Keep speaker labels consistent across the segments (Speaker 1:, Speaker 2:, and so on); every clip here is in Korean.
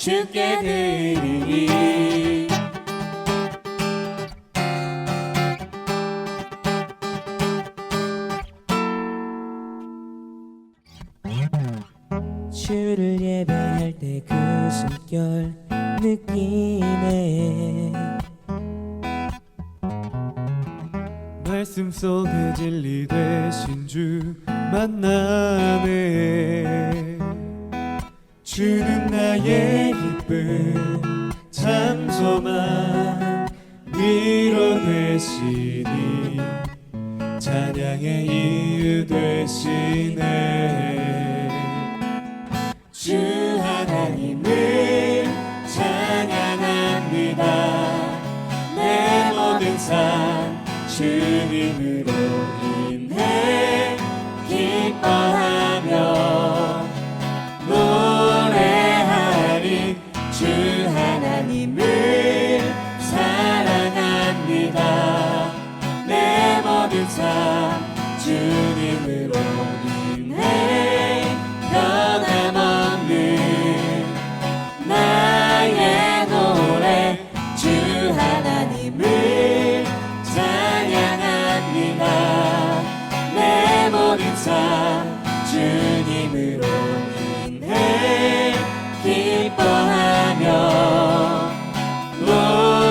Speaker 1: 주께 드리리. 주를 예배할 때 그 숨결 느끼네.
Speaker 2: 말씀 속에 진리 되신 주 만나네. 주는 나의 기쁨 참 소망 위로 되시니 찬양의 이유 되시네.
Speaker 1: 주 하나님을 찬양합니다. 내 모든 삶 주님으로 인해 기뻐하며 노래하리. 주 하나님을 사랑합니다. 내 모든 삶 주님으로 인해 변함없는 나의 노래. 주 하나님을 찬양합니다. 내 모든 삶 주님으로 인해 기뻐하며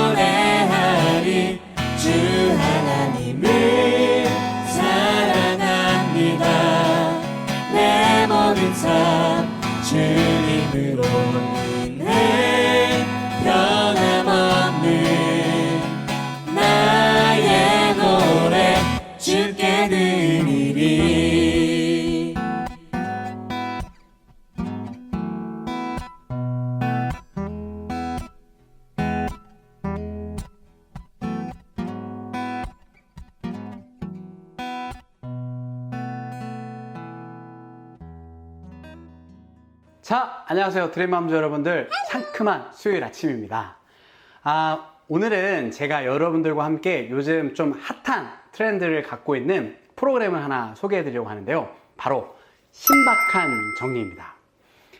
Speaker 1: 노래하리. 주 하나님을 사랑합니다. 내 모든 삶 주님으로 인해 변함없는 나의 노래 주께 드리리.
Speaker 3: 자, 안녕하세요. 드림맘즈 여러분들. 상큼한 수요일 아침입니다. 오늘은 제가 여러분들과 함께 요즘 좀 핫한 트렌드를 갖고 있는 프로그램을 하나 소개해 드리려고 하는데요. 바로 신박한 정리입니다.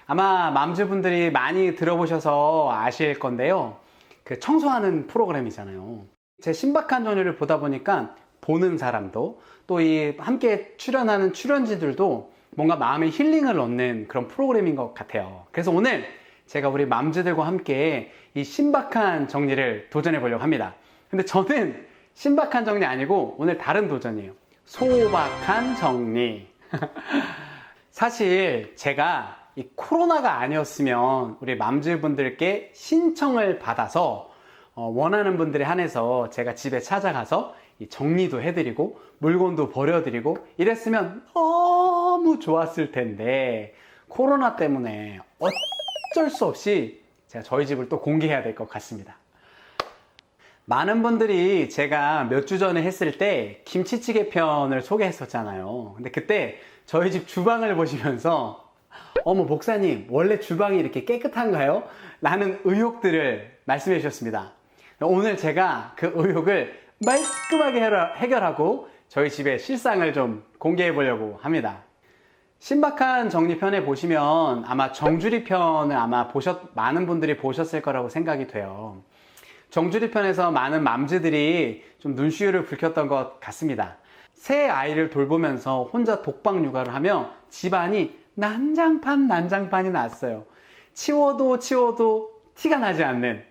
Speaker 3: 아마 맘즈분들이 많이 들어보셔서 아실 건데요. 그 청소하는 프로그램이잖아요. 제 신박한 정리를 보다 보니까 보는 사람도 또 이 함께 출연하는 출연진들도 뭔가 마음의 힐링을 얻는 그런 프로그램인 것 같아요. 그래서 오늘 제가 우리 맘즈들과 함께 이 신박한 정리를 도전해 보려고 합니다. 근데 저는 신박한 정리 아니고 오늘 다른 도전이에요. 소박한 정리. 사실 제가 이 코로나가 아니었으면 우리 맘즈분들께 신청을 받아서 원하는 분들에 한해서 제가 집에 찾아가서 이 정리도 해드리고 물건도 버려드리고 이랬으면 너무 좋았을 텐데 코로나 때문에 어쩔 수 없이 제가 저희 집을 또 공개해야 될 것 같습니다. 많은 분들이 제가 몇 주 전에 했을 때 김치찌개 편을 소개했었잖아요. 근데 그때 저희 집 주방을 보시면서 어머 목사님 원래 주방이 이렇게 깨끗한가요? 라는 의혹들을 말씀해 주셨습니다. 오늘 제가 그 의혹을 말끔하게 해결하고 저희 집의 실상을 좀 공개해 보려고 합니다. 신박한 정리편에 보시면 아마 정주리 편을 많은 분들이 보셨을 거라고 생각이 돼요. 정주리 편에서 많은 맘즈들이 좀 눈시울을 붉혔던 것 같습니다. 새 아이를 돌보면서 혼자 독박 육아를 하며 집안이 난장판이 났어요. 치워도 티가 나지 않는.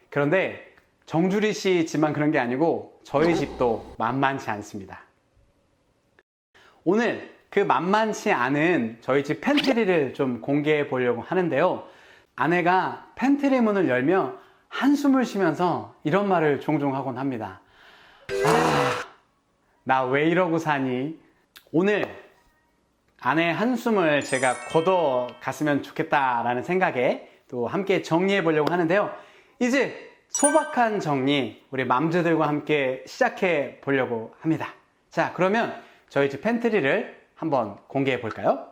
Speaker 3: 그런데 정주리 씨 집만 그런 게 아니고 저희 집도 만만치 않습니다. 오늘 그 만만치 않은 저희 집 팬트리를 좀 공개해 보려고 하는데요. 아내가 팬트리 문을 열며 한숨을 쉬면서 이런 말을 종종 하곤 합니다. 나 왜 이러고 사니? 오늘 아내의 한숨을 제가 걷어 갔으면 좋겠다라는 생각에 또 함께 정리해 보려고 하는데요. 이제 소박한 정리 우리 맘즈들과 함께 시작해 보려고 합니다. 자, 그러면 저희 집 팬트리를 한번 공개해 볼까요?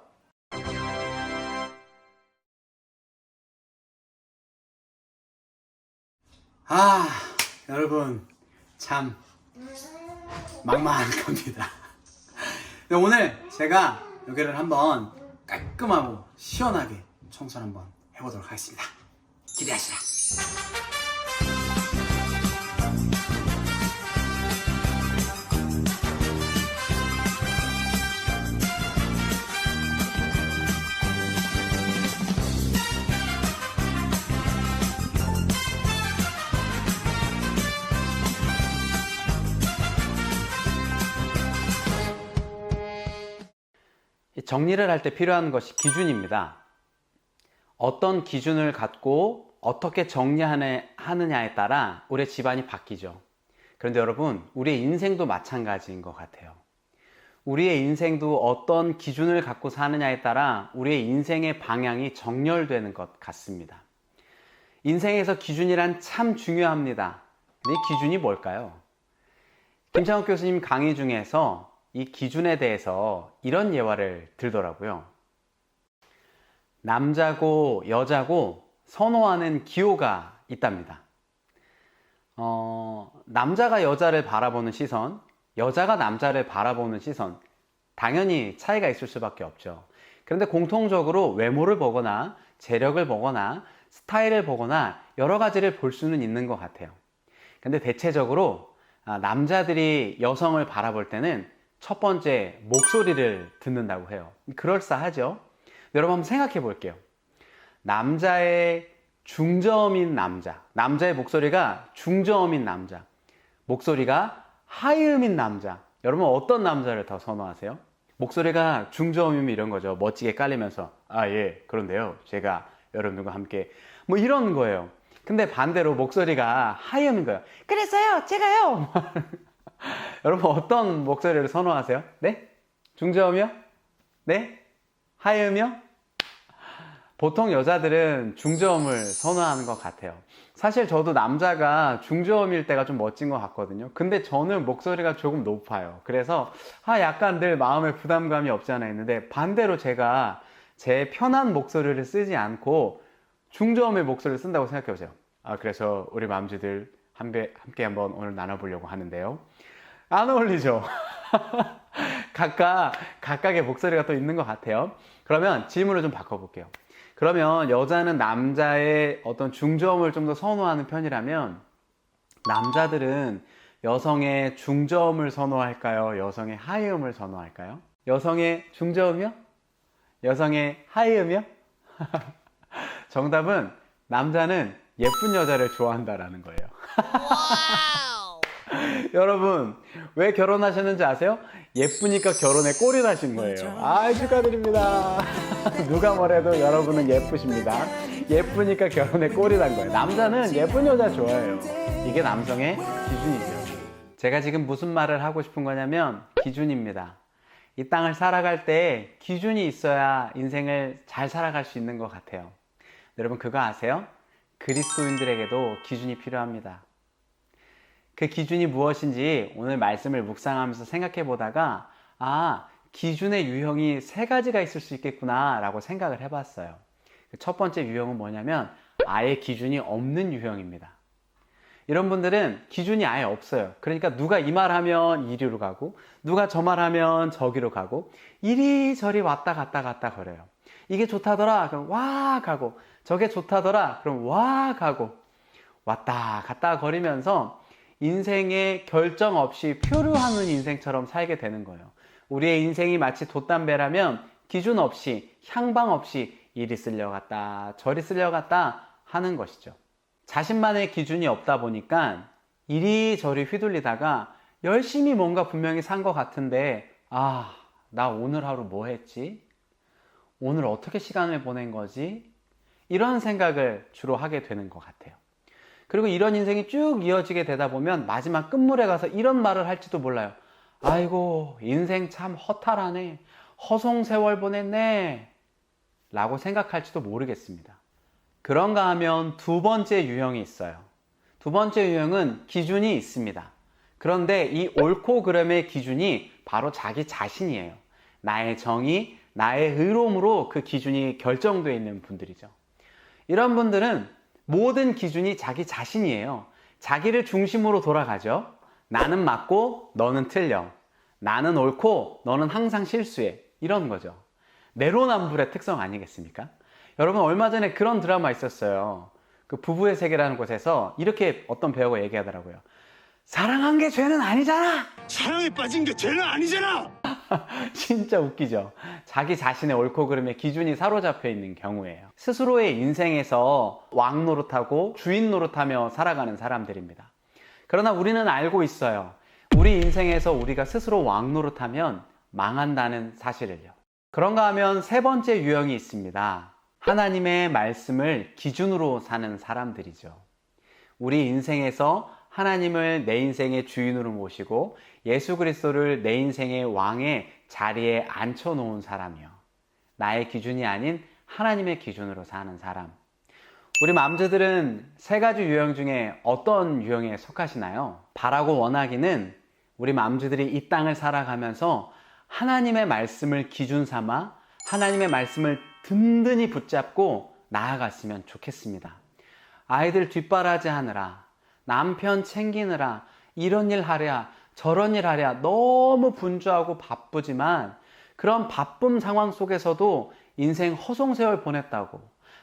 Speaker 3: 여러분 참 막막한 겁니다. 오늘 제가 여기를 한번 깔끔하고 시원하게 청소를 한번 해보도록 하겠습니다.
Speaker 4: 기대하시라.
Speaker 3: 정리를 할 때 필요한 것이 기준입니다. 어떤 기준을 갖고 어떻게 정리하느냐에 따라 우리의 집안이 바뀌죠. 그런데 여러분, 우리의 인생도 마찬가지인 것 같아요. 우리의 인생도 어떤 기준을 갖고 사느냐에 따라 우리의 인생의 방향이 정렬되는 것 같습니다. 인생에서 기준이란 참 중요합니다. 근데 이 기준이 뭘까요? 김창욱 교수님 강의 중에서 이 기준에 대해서 이런 예화를 들더라고요. 남자고 여자고 선호하는 기호가 있답니다. 남자가 여자를 바라보는 시선, 여자가 남자를 바라보는 시선, 당연히 차이가 있을 수밖에 없죠. 그런데 공통적으로 외모를 보거나 재력을 보거나 스타일을 보거나 여러 가지를 볼 수는 있는 것 같아요. 근데 대체적으로 남자들이 여성을 바라볼 때는 첫 번째, 목소리를 듣는다고 해요. 그럴싸하죠? 여러분 한번 생각해 볼게요. 남자의 중저음인 남자, 남자의 목소리가 중저음인 남자, 목소리가 하이음인 남자, 여러분 어떤 남자를 더 선호하세요? 목소리가 중저음이면 이런 거죠. 멋지게 깔리면서 아, 예, 그런데요, 제가 여러분들과 함께 뭐 이런 거예요. 근데 반대로 목소리가 하이음인 거예요. 그랬어요, 제가요. 여러분 어떤 목소리를 선호하세요? 네? 중저음이요? 네? 하이음이요? 보통 여자들은 중저음을 선호하는 것 같아요. 사실 저도 남자가 중저음일 때가 좀 멋진 것 같거든요. 근데 저는 목소리가 조금 높아요. 그래서 약간 늘 마음에 부담감이 없지 않아 있는데, 반대로 제가 제 편한 목소리를 쓰지 않고 중저음의 목소리를 쓴다고 생각해 보세요. 그래서 우리 맘쥐들 함께 한번 오늘 나눠보려고 하는데요. 안 어울리죠? 각각의 목소리가 또 있는 것 같아요. 그러면 질문을 좀 바꿔볼게요. 그러면 여자는 남자의 어떤 중저음을 좀 더 선호하는 편이라면 남자들은 여성의 중저음을 선호할까요? 여성의 하이음을 선호할까요? 여성의 중저음이요? 여성의 하이음이요? 정답은 남자는 예쁜 여자를 좋아한다라는 거예요. 여러분 왜 결혼하셨는지 아세요? 예쁘니까 결혼에 꼴이 나신 거예요. 축하드립니다. 누가 뭐래도 여러분은 예쁘십니다. 예쁘니까 결혼에 꼴이 난 거예요. 남자는 예쁜 여자 좋아해요. 이게 남성의 기준이죠. 제가 지금 무슨 말을 하고 싶은 거냐면 기준입니다. 이 땅을 살아갈 때 기준이 있어야 인생을 잘 살아갈 수 있는 것 같아요. 여러분 그거 아세요? 그리스도인들에게도 기준이 필요합니다. 그 기준이 무엇인지 오늘 말씀을 묵상하면서 생각해 보다가 기준의 유형이 세 가지가 있을 수 있겠구나 라고 생각을 해봤어요. 첫 번째 유형은 뭐냐면 아예 기준이 없는 유형입니다. 이런 분들은 기준이 아예 없어요. 그러니까 누가 이 말하면 이리로 가고 누가 저 말하면 저기로 가고 이리저리 왔다 갔다 거려요. 이게 좋다더라 그럼 와 가고, 저게 좋다더라 그럼 와 가고, 왔다 갔다 거리면서 인생에 결정 없이 표류하는 인생처럼 살게 되는 거예요. 우리의 인생이 마치 돛담배라면 기준 없이 향방 없이 이리 쓸려갔다 저리 쓸려갔다 하는 것이죠. 자신만의 기준이 없다 보니까 이리저리 휘둘리다가 열심히 뭔가 분명히 산 것 같은데 나 오늘 하루 뭐 했지? 오늘 어떻게 시간을 보낸 거지? 이런 생각을 주로 하게 되는 것 같아요. 그리고 이런 인생이 쭉 이어지게 되다 보면 마지막 끝물에 가서 이런 말을 할지도 몰라요. 아이고 인생 참 허탈하네, 허송세월 보냈네 라고 생각할지도 모르겠습니다. 그런가 하면 두 번째 유형이 있어요. 두 번째 유형은 기준이 있습니다. 그런데 이 옳고 그름의 기준이 바로 자기 자신이에요. 나의 정의, 나의 의로움으로 그 기준이 결정되어 있는 분들이죠. 이런 분들은 모든 기준이 자기 자신이에요. 자기를 중심으로 돌아가죠. 나는 맞고 너는 틀려. 나는 옳고 너는 항상 실수해. 이런 거죠. 내로남불의 특성 아니겠습니까? 여러분 얼마 전에 그런 드라마 있었어요. 그 부부의 세계라는 곳에서 이렇게 어떤 배우가 얘기하더라고요. 사랑한 게 죄는 아니잖아!
Speaker 2: 사랑에 빠진 게 죄는 아니잖아!
Speaker 3: 진짜 웃기죠? 자기 자신의 옳고 그름의 기준이 사로잡혀 있는 경우예요. 스스로의 인생에서 왕 노릇하고 주인 노릇하며 살아가는 사람들입니다. 그러나 우리는 알고 있어요. 우리 인생에서 우리가 스스로 왕 노릇하면 망한다는 사실을요. 그런가 하면 세 번째 유형이 있습니다. 하나님의 말씀을 기준으로 사는 사람들이죠. 우리 인생에서 하나님을 내 인생의 주인으로 모시고 예수 그리스도를 내 인생의 왕의 자리에 앉혀놓은 사람이요. 나의 기준이 아닌 하나님의 기준으로 사는 사람. 우리 맘즈들은 세 가지 유형 중에 어떤 유형에 속하시나요? 바라고 원하기는 우리 맘즈들이 이 땅을 살아가면서 하나님의 말씀을 기준 삼아 하나님의 말씀을 든든히 붙잡고 나아갔으면 좋겠습니다. 아이들 뒷바라지 하느라, 남편 챙기느라, 이런 일 하랴 저런 일 하랴 너무 분주하고 바쁘지만 그런 바쁜 상황 속에서도 인생 허송세월 보냈다고,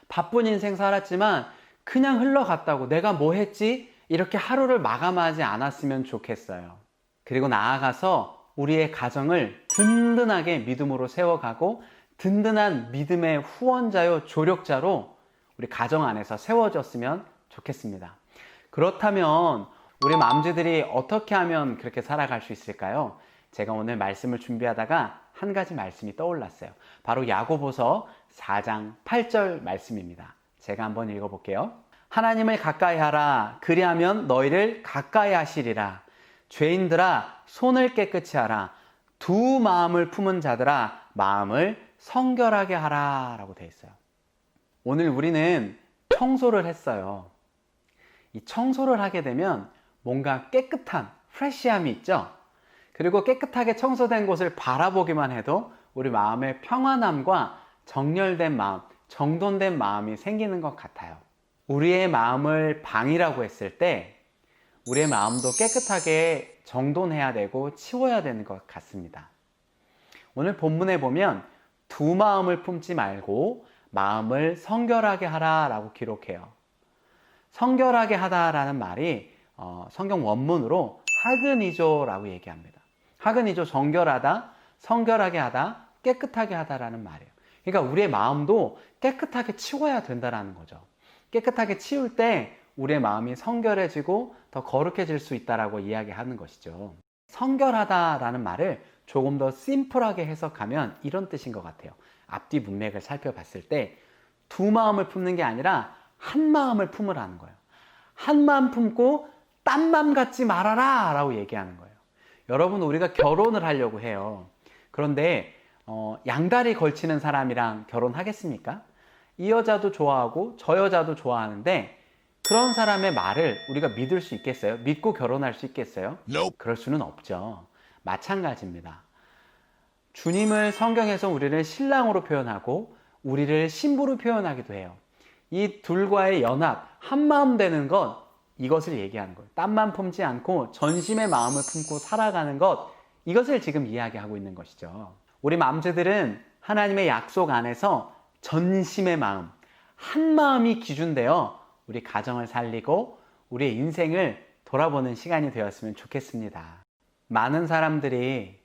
Speaker 3: 바쁜 인생 살았지만 그냥 흘러갔다고, 내가 뭐 했지? 이렇게 하루를 마감하지 않았으면 좋겠어요. 그리고 나아가서 우리의 가정을 든든하게 믿음으로 세워가고 든든한 믿음의 후원자요 조력자로 우리 가정 안에서 세워졌으면 좋겠습니다. 그렇다면 우리 맘즈들이 어떻게 하면 그렇게 살아갈 수 있을까요? 제가 오늘 말씀을 준비하다가 한 가지 말씀이 떠올랐어요. 바로 야고보서 4장 8절 말씀입니다. 제가 한번 읽어볼게요. 하나님을 가까이 하라. 그리하면 너희를 가까이 하시리라. 죄인들아 손을 깨끗이 하라. 두 마음을 품은 자들아 마음을 성결하게 하라 라고 되어 있어요. 오늘 우리는 청소를 했어요. 이 청소를 하게 되면 뭔가 깨끗한 프레시함이 있죠. 그리고 깨끗하게 청소된 곳을 바라보기만 해도 우리 마음의 평안함과 정렬된 마음, 정돈된 마음이 생기는 것 같아요. 우리의 마음을 방이라고 했을 때 우리의 마음도 깨끗하게 정돈해야 되고 치워야 되는 것 같습니다. 오늘 본문에 보면 두 마음을 품지 말고 마음을 성결하게 하라 라고 기록해요. 성결하게 하다라는 말이 성경 원문으로 하그니조라고 얘기합니다. 하그니조, 정결하다, 성결하게 하다, 깨끗하게 하다라는 말이에요. 그러니까 우리의 마음도 깨끗하게 치워야 된다는 거죠. 깨끗하게 치울 때 우리의 마음이 성결해지고 더 거룩해질 수 있다라고 이야기하는 것이죠. 성결하다라는 말을 조금 더 심플하게 해석하면 이런 뜻인 것 같아요. 앞뒤 문맥을 살펴봤을 때 두 마음을 품는 게 아니라 한 마음을 품으라는 거예요. 한 마음 품고 딴 마음 갖지 말아라 라고 얘기하는 거예요. 여러분, 우리가 결혼을 하려고 해요. 그런데 양다리 걸치는 사람이랑 결혼하겠습니까? 이 여자도 좋아하고 저 여자도 좋아하는데 그런 사람의 말을 우리가 믿을 수 있겠어요? 믿고 결혼할 수 있겠어요?
Speaker 2: Nope.
Speaker 3: 그럴 수는 없죠. 마찬가지입니다. 주님을 성경에서 우리를 신랑으로 표현하고 우리를 신부로 표현하기도 해요. 이 둘과의 연합, 한마음 되는 것, 이것을 얘기하는 거예요. 딴만 품지 않고 전심의 마음을 품고 살아가는 것, 이것을 지금 이야기하고 있는 것이죠. 우리 맘즈들은 하나님의 약속 안에서 전심의 마음, 한 마음이 기준되어 우리 가정을 살리고 우리의 인생을 돌아보는 시간이 되었으면 좋겠습니다. 많은 사람들이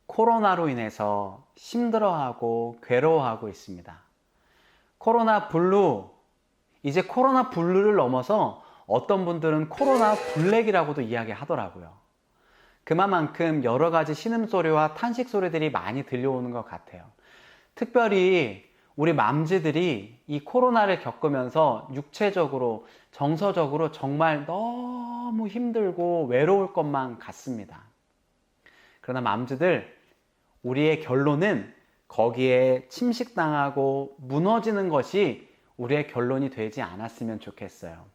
Speaker 3: 코로나로 인해서 힘들어하고 괴로워하고 있습니다. 코로나 블루, 이제 코로나 블루를 넘어서 어떤 분들은 코로나 블랙이라고도 이야기하더라고요. 그만큼 여러 가지 신음소리와 탄식소리들이 많이 들려오는 것 같아요. 특별히 우리 맘즈들이 이 코로나를 겪으면서 육체적으로, 정서적으로 정말 너무 힘들고 외로울 것만 같습니다. 그러나 맘즈들, 우리의 결론은 거기에 침식당하고 무너지는 것이 우리의 결론이 되지 않았으면 좋겠어요.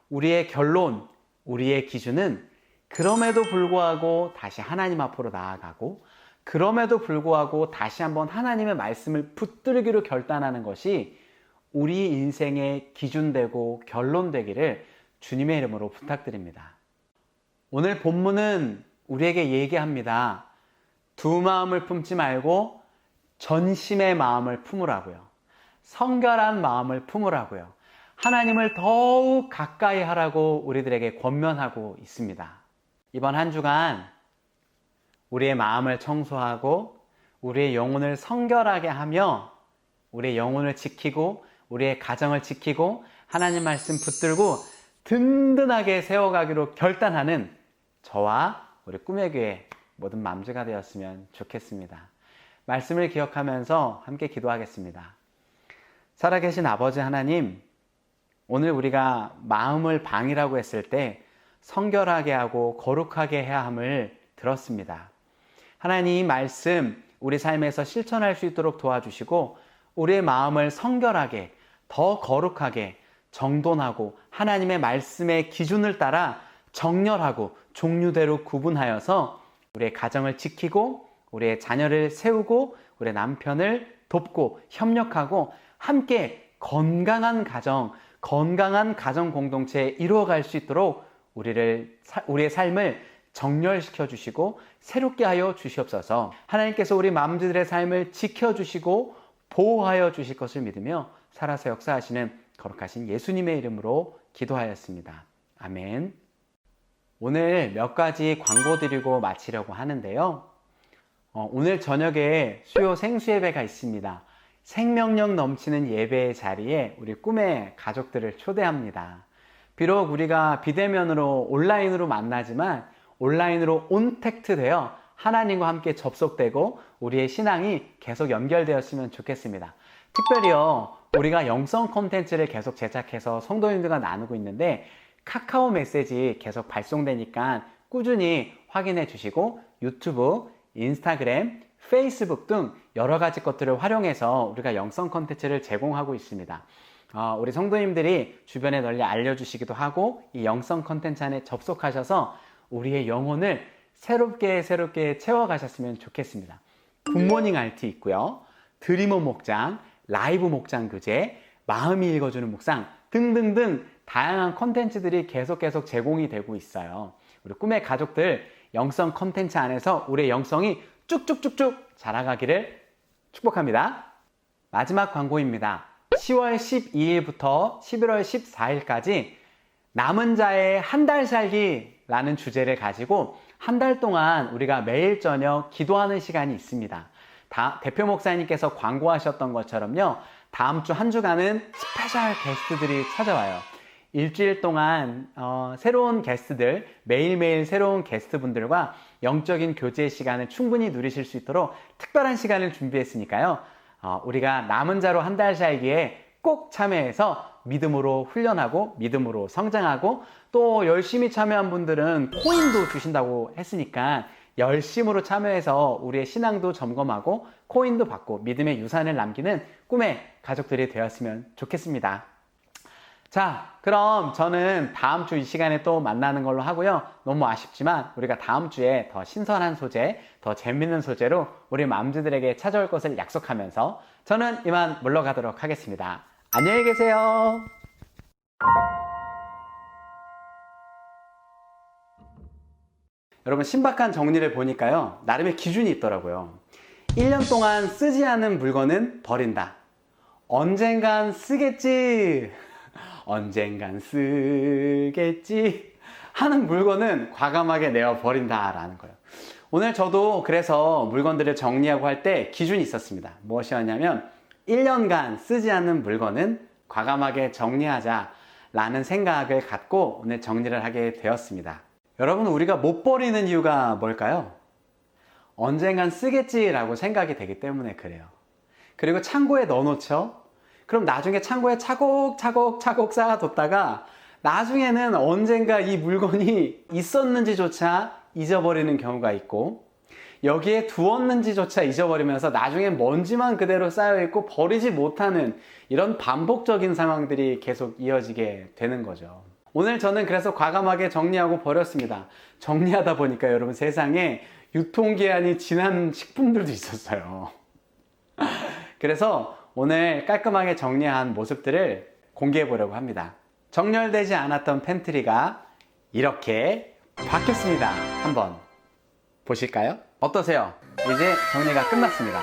Speaker 3: 우리의 결론, 우리의 기준은 그럼에도 불구하고 다시 하나님 앞으로 나아가고 그럼에도 불구하고 다시 한번 하나님의 말씀을 붙들기로 결단하는 것이 우리 인생의 기준되고 결론되기를 주님의 이름으로 부탁드립니다. 오늘 본문은 우리에게 얘기합니다. 두 마음을 품지 말고 전심의 마음을 품으라고요. 성결한 마음을 품으라고요. 하나님을 더욱 가까이 하라고 우리들에게 권면하고 있습니다. 이번 한 주간 우리의 마음을 청소하고 우리의 영혼을 성결하게 하며 우리의 영혼을 지키고 우리의 가정을 지키고 하나님 말씀 붙들고 든든하게 세워가기로 결단하는 저와 우리 꿈의 교회 모든 맘즈가 되었으면 좋겠습니다. 말씀을 기억하면서 함께 기도하겠습니다. 살아계신 아버지 하나님, 오늘 우리가 마음을 방이라고 했을 때 성결하게 하고 거룩하게 해야 함을 들었습니다. 하나님 이 말씀 우리 삶에서 실천할 수 있도록 도와주시고 우리의 마음을 성결하게 더 거룩하게 정돈하고 하나님의 말씀의 기준을 따라 정렬하고 종류대로 구분하여서 우리의 가정을 지키고 우리의 자녀를 세우고 우리의 남편을 돕고 협력하고 함께 건강한 가정 공동체에 이루어갈 수 있도록 우리의 삶을 정렬시켜 주시고 새롭게 하여 주시옵소서. 하나님께서 우리 맘들의 삶을 지켜주시고 보호하여 주실 것을 믿으며 살아서 역사하시는 거룩하신 예수님의 이름으로 기도하였습니다. 아멘. 오늘 몇 가지 광고 드리고 마치려고 하는데요. 오늘 저녁에 수요 생수예배가 있습니다. 생명력 넘치는 예배의 자리에 우리 꿈의 가족들을 초대합니다. 비록 우리가 비대면으로 온라인으로 만나지만 온라인으로 온택트되어 하나님과 함께 접속되고 우리의 신앙이 계속 연결되었으면 좋겠습니다. 특별히요, 우리가 영성 콘텐츠를 계속 제작해서 성도님들과 나누고 있는데 카카오 메시지 계속 발송되니까 꾸준히 확인해 주시고 유튜브, 인스타그램, 페이스북 등 여러 가지 것들을 활용해서 우리가 영성 콘텐츠를 제공하고 있습니다. 우리 성도님들이 주변에 널리 알려주시기도 하고 이 영성 콘텐츠 안에 접속하셔서 우리의 영혼을 새롭게 채워가셨으면 좋겠습니다. 굿모닝 RT 있고요. 드리머 목장, 라이브 목장 교재, 마음이 읽어주는 묵상 등등등 다양한 콘텐츠들이 계속 제공이 되고 있어요. 우리 꿈의 가족들 영성 콘텐츠 안에서 우리의 영성이 쭉쭉쭉쭉 자라가기를 축복합니다. 마지막 광고입니다. 10월 12일부터 11월 14일까지 남은 자의 한 달 살기라는 주제를 가지고 한 달 동안 우리가 매일 저녁 기도하는 시간이 있습니다. 대표 목사님께서 광고하셨던 것처럼요, 다음 주 한 주간은 스페셜 게스트들이 찾아와요. 일주일 동안 새로운 게스트들, 매일매일 새로운 게스트분들과 영적인 교제의 시간을 충분히 누리실 수 있도록 특별한 시간을 준비했으니까요. 우리가 남은 자로 한 달 살기에 꼭 참여해서 믿음으로 훈련하고 믿음으로 성장하고 또 열심히 참여한 분들은 코인도 주신다고 했으니까 열심으로 참여해서 우리의 신앙도 점검하고 코인도 받고 믿음의 유산을 남기는 꿈의 가족들이 되었으면 좋겠습니다. 자, 그럼 저는 다음 주 이 시간에 또 만나는 걸로 하고요. 너무 아쉽지만 우리가 다음 주에 더 신선한 소재, 더 재밌는 소재로 우리 맘즈들에게 찾아올 것을 약속하면서 저는 이만 물러가도록 하겠습니다. 안녕히 계세요. 여러분, 신박한 정리를 보니까요, 나름의 기준이 있더라고요. 1년 동안 쓰지 않은 물건은 버린다. 언젠간 쓰겠지. 언젠간 쓰겠지 하는 물건은 과감하게 내어 버린다라는 거예요. 오늘 저도 그래서 물건들을 정리하고 할 때 기준이 있었습니다. 무엇이었냐면 1년간 쓰지 않는 물건은 과감하게 정리하자라는 생각을 갖고 오늘 정리를 하게 되었습니다. 여러분, 우리가 못 버리는 이유가 뭘까요? 언젠간 쓰겠지라고 생각이 되기 때문에 그래요. 그리고 창고에 넣어놓죠. 그럼 나중에 창고에 차곡차곡 쌓아뒀다가 나중에는 언젠가 이 물건이 있었는지조차 잊어버리는 경우가 있고, 여기에 두었는지조차 잊어버리면서 나중에 먼지만 그대로 쌓여있고 버리지 못하는 이런 반복적인 상황들이 계속 이어지게 되는 거죠. 오늘 저는 그래서 과감하게 정리하고 버렸습니다. 정리하다 보니까 여러분, 세상에 유통기한이 지난 식품들도 있었어요. 그래서 오늘 깔끔하게 정리한 모습들을 공개해 보려고 합니다. 정렬되지 않았던 팬트리가 이렇게 바뀌었습니다. 한번 보실까요? 어떠세요? 이제 정리가 끝났습니다.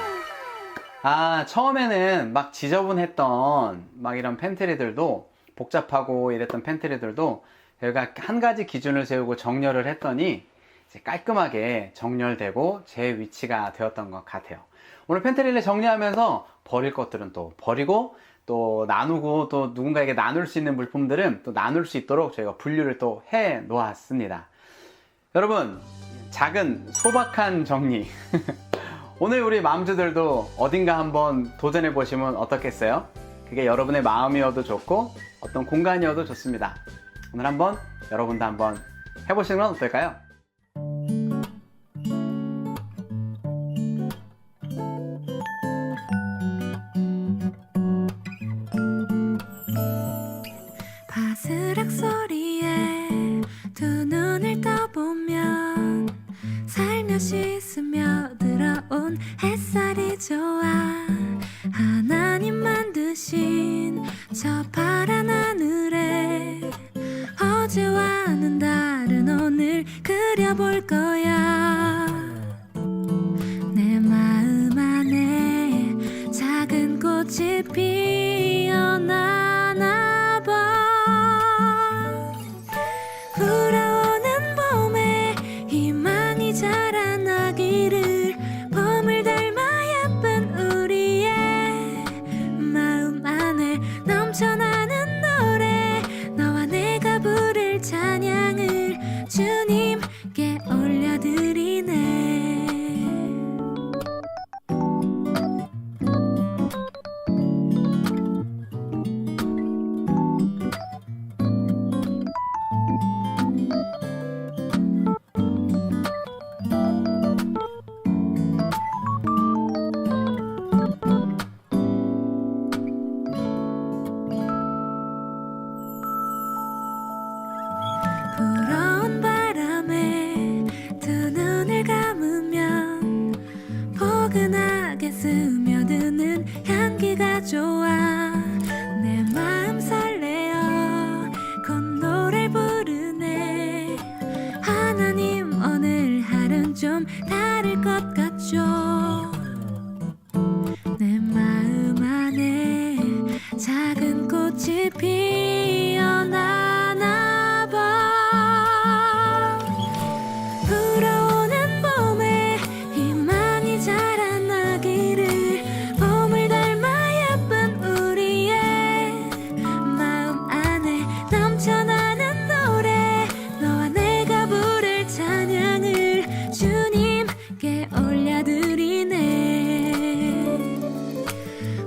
Speaker 3: 처음에는 막 지저분했던 막 이런 팬트리들도 복잡하고 이랬던 팬트리들도 저희가 한 가지 기준을 세우고 정렬을 했더니 이제 깔끔하게 정렬되고 제 위치가 되었던 것 같아요. 오늘 팬트리를 정리하면서 버릴 것들은 또 버리고 또 나누고 또 누군가에게 나눌 수 있는 물품들은 또 나눌 수 있도록 저희가 분류를 또 해 놓았습니다. 여러분, 작은 소박한 정리 오늘 우리 맘즈들도 어딘가 한번 도전해 보시면 어떻겠어요? 그게 여러분의 마음이어도 좋고 어떤 공간이어도 좋습니다. 오늘 한번 여러분도 한번 해보시는 건 어떨까요?
Speaker 4: 바스락 소리에 두 눈을 떠보면 살며시 스며들어온 햇살이 좋아. 하나님 만드신 저 파란 하늘에 어제와는 다른 오늘 그려볼 거야. 내 마음 안에 작은 꽃이 피어나나 봐. 불어오는 봄에 희망이 자라나기를 봄을 닮아 예쁜 우리의 마음 안에 넘쳐나는 노래. 너와 내가 부를 찬양을 주님께 올려드리네. 불어온 바람에 두 눈을 감으면 포근하게 스며드는 향기가 좋아. 내 마음 설레어 콧노래를 부르네. 하나님 오늘 하루는 좀 다를 것 같죠. 내 마음 안에 작은 꽃이 피어나나 봐. 불어오는 봄에 희망이 자라나기를 봄을 닮아 예쁜 우리의 마음 안에 넘쳐나는 노래. 너와 내가 부를 찬양을 주님께 올려드리네.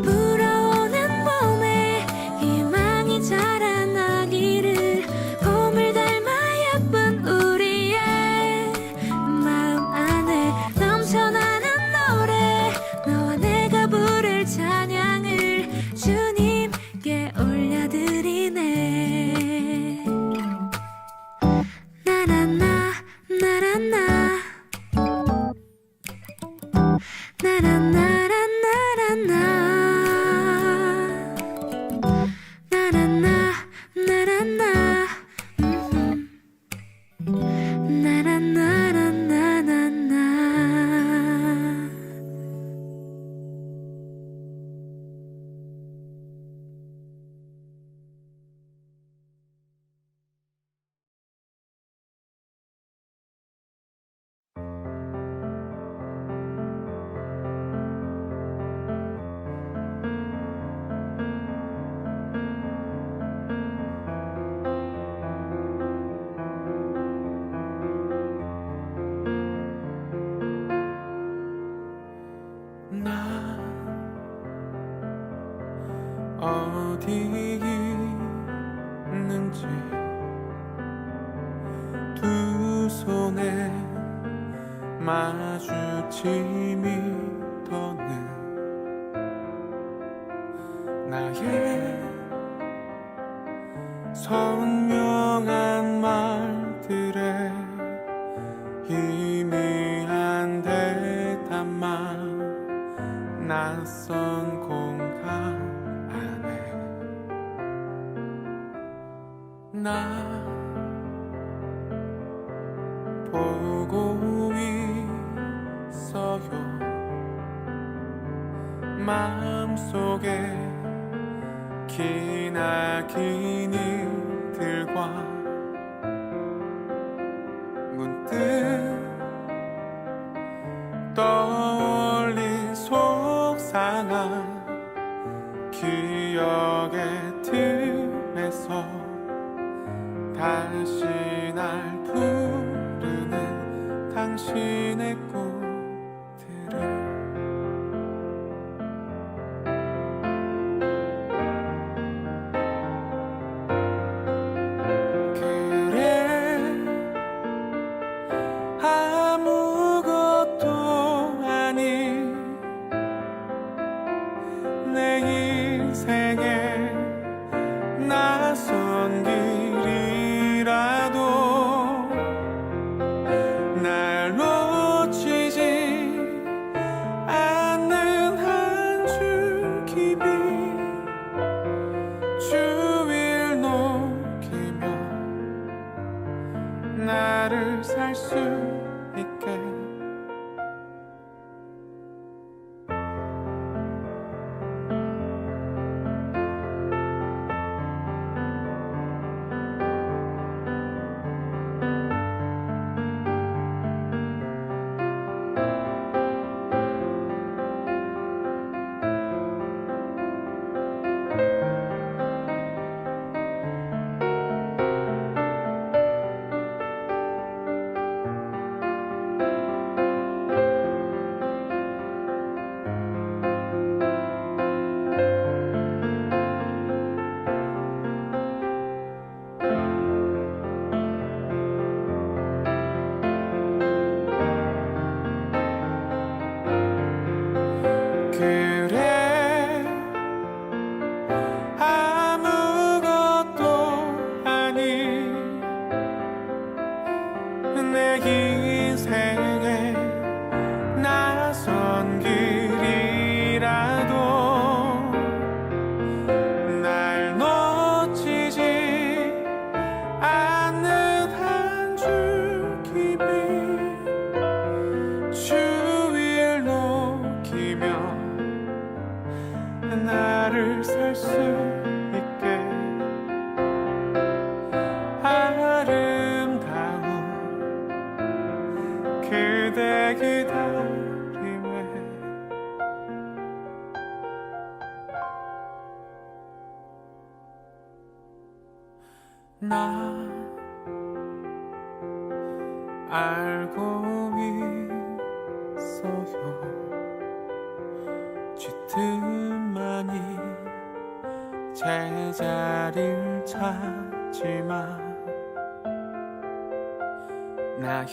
Speaker 4: 불어오는 봄에 희망이 자라나기를 봄을 닮아 예쁜 우리의 마음 안에 넘쳐나는 노래. 너와 내가 부를 찬양을 주님께 올려드리네. 나라나 나라나 나라나라 나라나 나라나 나라나 나라나라 나나나.
Speaker 5: 나 어디 있는지 두 손에 마주침이 더는 나의 선명한 말들에 희미한 대담만 낯선 공간 안에 나 보고 있어요. 마음속에 기나긴 이들과 문득 떠올린 속상한 기억의 틈에서 다시 날 부르는 당신의 꽃들을 낯선 길이라도 날 놓치지 않는 한 줄기 빛 주위를 녹이며 나를 살 수 있게 그래 아무것도 아닌 내 인생에 낯선 길이라도 날 놓치지 않는 한 줄기 빛 주위를 녹이며 나를 살 수 있게 아름다운 그대 기다림에 나 알고 있어요 쥐틈만이 제자리를 찾지만 나의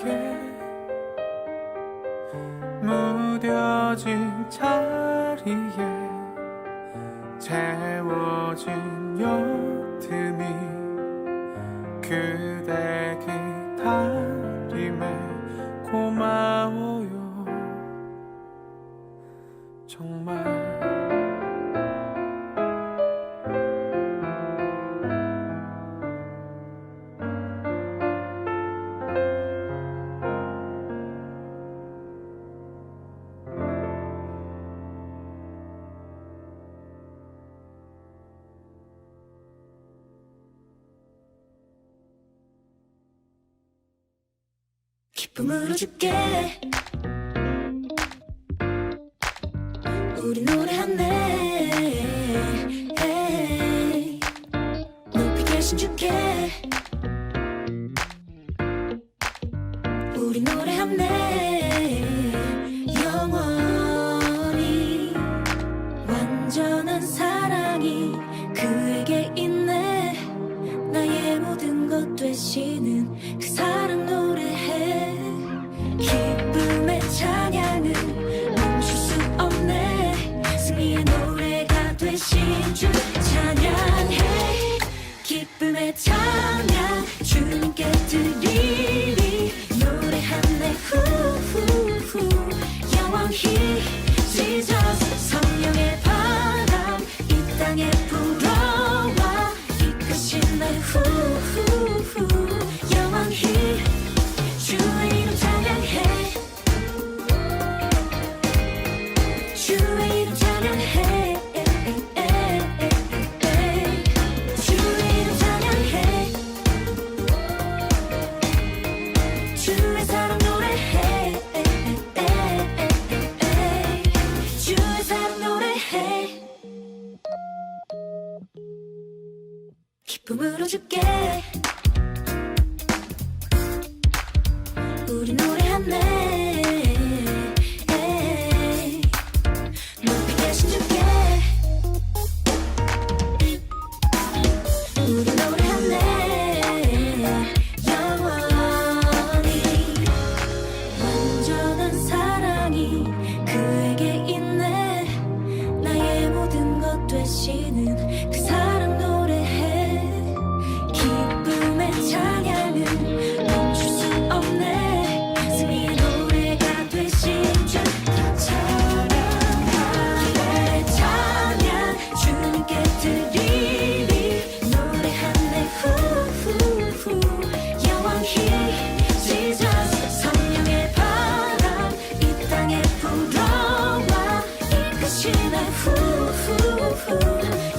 Speaker 5: 무뎌진 자리에 채워진 여틈이 그대 기다림에 고마워요 정말
Speaker 4: 기쁨으로 줄게 우리 노래하네 높이 계신 주께 우리 노래하네 영원히 완전한 사랑이 그에게 있네 나의 모든 것 되시는 그 사랑 노래해 기쁨의 찬양을 멈출 수 없네 승리의 노래가 되신 주 찬양해 기쁨의 찬양 기쁨으로 줄게. 우리 노래하네. 높이 대신 줄게. 우리 노래하네. 영원히 완전한 사랑이 그에게 있네. 나의 모든 것 되시는 그 사랑 노래해. 기쁨의 찬양은 멈출 수 없네. 승리의 노래가 되신 주 찬양하네. 찬양 주님께 드리리. 노래하네. 후후후 영원히 Jesus. 성령의 바람 이 땅에 불어와 이끄시네. 후후후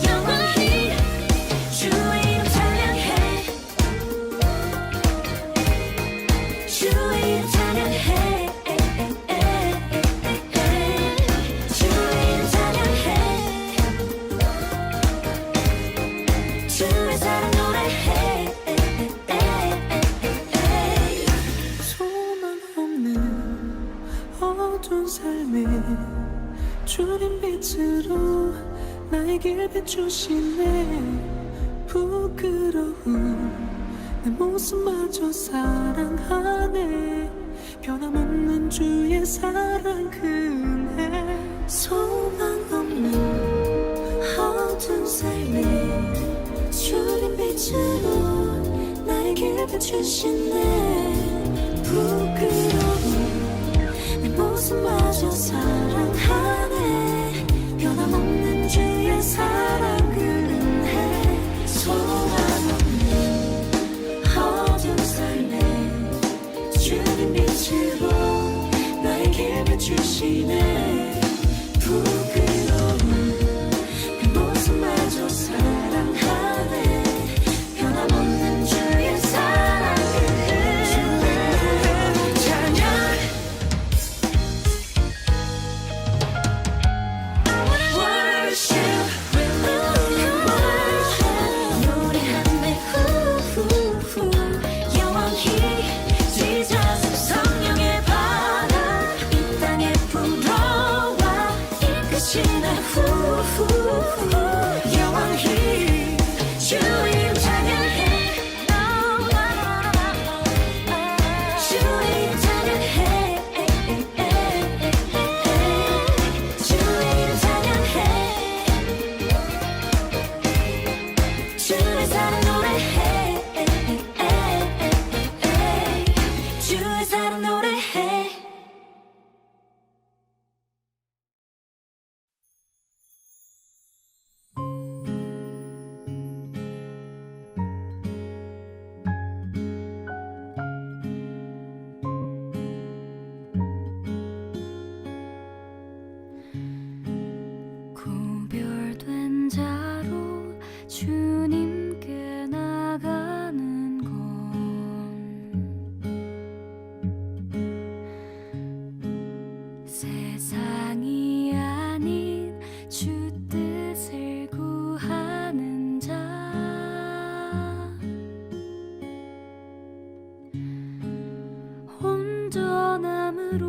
Speaker 4: 영원히 주의 이름 찬양해. 주의 이름 찬양해. 주의 이름 찬양해. 주의 사랑 노래해.
Speaker 5: 소망 없는 어두운 삶에 주님 빛으로 나의 길 비추시네. 부끄러운 내 모습마저 사랑하네. 변함없는 주의 사랑 그 은혜.
Speaker 4: 소망 없는 어두운 삶에 주님 빛으로 나의 길 비추시네. 부끄러운 내 모습마저 사랑하네. 변함없는 주의 사랑 그 은혜. 소망 없는 어두운 삶에 주님 빛으로 나의 길 비추시네. 부끄러운 그 모습마저 사랑하네. 변함없는 주의 사랑 그 은혜. 찬양. Worship, 노래하네. 후후후 영원히 Jesus. 성령의 바람 이 땅에 불어와 이끄시네. 후후후 영원히 주의 이름 찬양해. 주의 이름 찬양해. 주의 이름 찬양해. 주의 사랑 노래해. 주의 사랑 노래해. 구별된 자로 주님께 나가는 건 세상이 아닌 주 뜻을 구하는 자. 온전함으로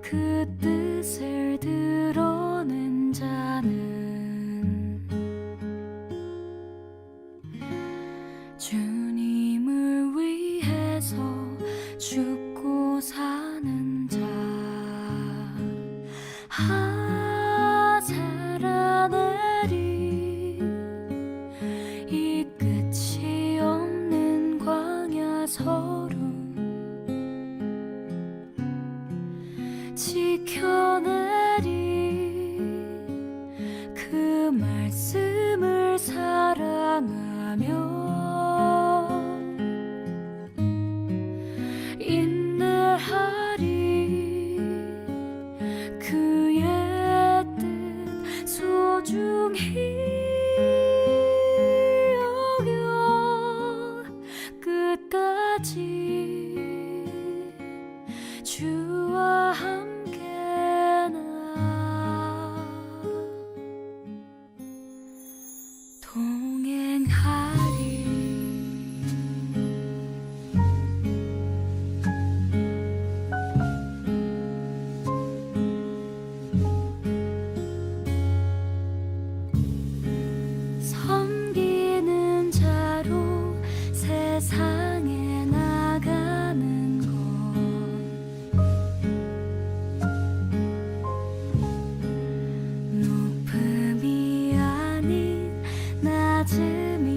Speaker 4: 그 뜻을 드러낸 자는 주님을 위해서 죽고 사는 자. 살아내리 이 끝이 없는 광야 서름. 지켜내리 그 말씀을 사랑하며 인내하리. 그의 뜻 소중히 여겨 끝까지 가슴이